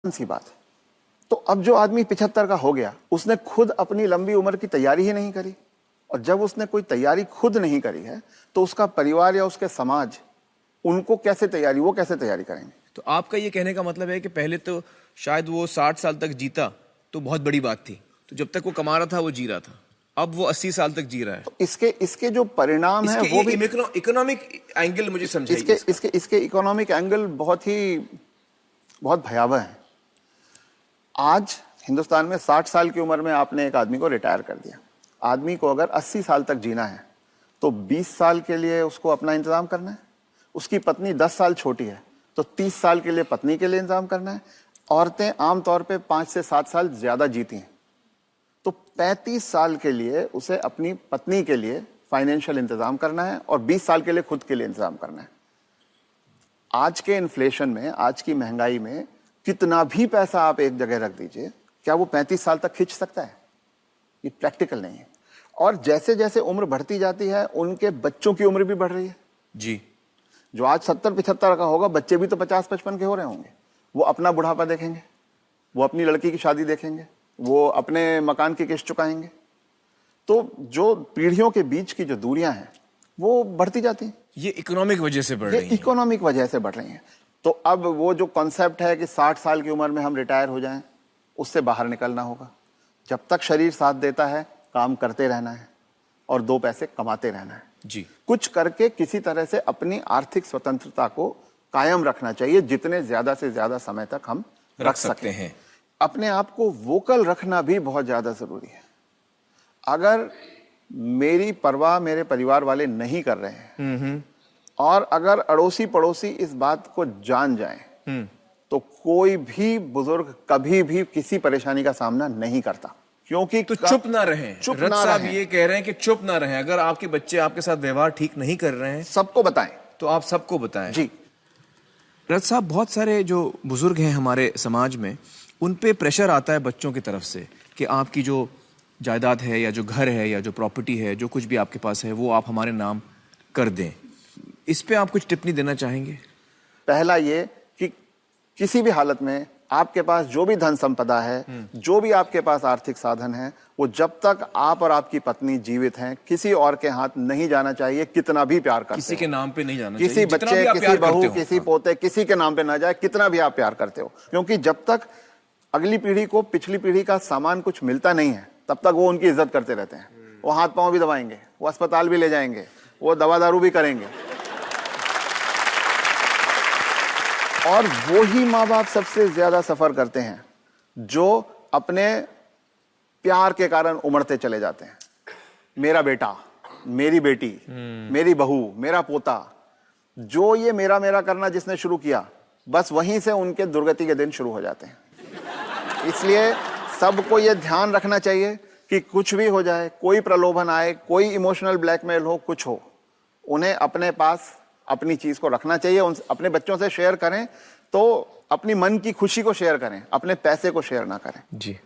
सी बात है। तो अब जो आदमी 75 का हो गया, उसने खुद अपनी लंबी उम्र की तैयारी ही नहीं करी, और जब उसने कोई तैयारी खुद नहीं करी है तो उसका परिवार या उसके समाज उनको कैसे तैयारी, वो कैसे तैयारी करेंगे? तो आपका ये कहने का मतलब है कि पहले तो शायद वो 60 साल तक जीता तो बहुत बड़ी बात थी, तो जब तक वो कमा रहा था वो जी रहा था, अब वो 80 साल तक जी रहा है। तो इसके जो परिणाम है वो भी इकोनॉमिक एंगल मुझे समझाइए। इसके इकोनॉमिक एंगल बहुत भयावह है। आज हिंदुस्तान में 60 साल की उम्र में आपने एक आदमी को रिटायर कर दिया। आदमी को अगर 80 साल तक जीना है तो 20 साल के लिए उसको अपना इंतजाम करना है। उसकी पत्नी 10 साल छोटी है तो 30 साल के लिए पत्नी के लिए इंतजाम करना है। औरतें आमतौर पे 5 से 7 साल ज्यादा जीती हैं, तो 35 साल के लिए उसे अपनी पत्नी के लिए फाइनेंशियल इंतजाम करना है और 20 साल के लिए खुद के लिए इंतजाम करना है। आज के इन्फ्लेशन में, आज की महंगाई में कितना भी पैसा आप एक जगह रख दीजिए, क्या वो 35 साल तक खींच सकता है? ये प्रैक्टिकल नहीं है। और जैसे जैसे उम्र बढ़ती जाती है उनके बच्चों की उम्र भी बढ़ रही है जी। जो आज 70-75 का होगा, बच्चे भी तो 50-55 के हो रहे होंगे। वो अपना बुढ़ापा देखेंगे, वो अपनी लड़की की शादी देखेंगे, वो अपने मकान की किस्त चुकाएंगे। तो जो पीढ़ियों के बीच की जो दूरियां हैं वो बढ़ती जाती हैं। ये इकोनॉमिक वजह से बढ़ रही है। इकोनॉमिक वजह से बढ़ रही हैं। तो अब वो जो कॉन्सेप्ट है कि 60 साल की उम्र में हम रिटायर हो जाएं, उससे बाहर निकलना होगा। जब तक शरीर साथ देता है काम करते रहना है और 2 पैसे कमाते रहना है जी। कुछ करके किसी तरह से अपनी आर्थिक स्वतंत्रता को कायम रखना चाहिए, जितने ज्यादा से ज्यादा समय तक हम रख सकते हैं। अपने आप को वोकल रखना भी बहुत ज्यादा जरूरी है। अगर मेरी परवाह मेरे परिवार वाले नहीं कर रहे हैं और अगर अड़ोसी पड़ोसी इस बात को जान जाएं तो कोई भी बुजुर्ग कभी भी किसी परेशानी का सामना नहीं करता, क्योंकि तो चुप ना रहें। रथ साहब ये कह रहे हैं कि चुप ना रहें। अगर आपके बच्चे आपके साथ व्यवहार ठीक नहीं कर रहे हैं, सबको बताएं। तो आप सबको बताएं जी। रथ साहब, बहुत सारे जो बुजुर्ग हैं हमारे समाज में, उन पे प्रेशर आता है बच्चों की तरफ से कि आपकी जो जायदाद है या जो घर है या जो प्रॉपर्टी है, जो कुछ भी आपके पास है, वो आप हमारे नाम कर दें। इस पे आप कुछ टिप्पणी देना चाहेंगे? पहला ये कि किसी भी हालत में आपके पास जो भी धन संपदा है, जो भी आपके पास आर्थिक साधन है, वो जब तक आप और आपकी पत्नी जीवित हैं किसी और के हाथ नहीं जाना चाहिए। कितना भी प्यार करते हो, किसी के नाम पे नहीं जाना किसी चाहिए। बच्चे, किसी बहू, किसी पोते, किसी के नाम पे ना जाए, कितना भी आप प्यार करते हो। क्योंकि जब तक अगली पीढ़ी को पिछली पीढ़ी का सामान कुछ मिलता नहीं है तब तक वो उनकी इज्जत करते रहते हैं। वो हाथ पांव भी दबाएंगे, वो अस्पताल भी ले जाएंगे, वो दवा दारू भी करेंगे। और वो ही माँ बाप सबसे ज्यादा सफर करते हैं जो अपने प्यार के कारण उमड़ते चले जाते हैं। मेरा बेटा, मेरी बेटी, मेरी बहू, मेरा पोता, जो ये मेरा मेरा करना जिसने शुरू किया, बस वहीं से उनके दुर्गति के दिन शुरू हो जाते हैं। इसलिए सबको ये ध्यान रखना चाहिए कि कुछ भी हो जाए, कोई प्रलोभन आए, कोई इमोशनल ब्लैकमेल हो, कुछ हो, उन्हें अपने पास अपनी चीज को रखना चाहिए। अपने बच्चों से शेयर करें तो अपनी मन की खुशी को शेयर करें, अपने पैसे को शेयर ना करें। जी।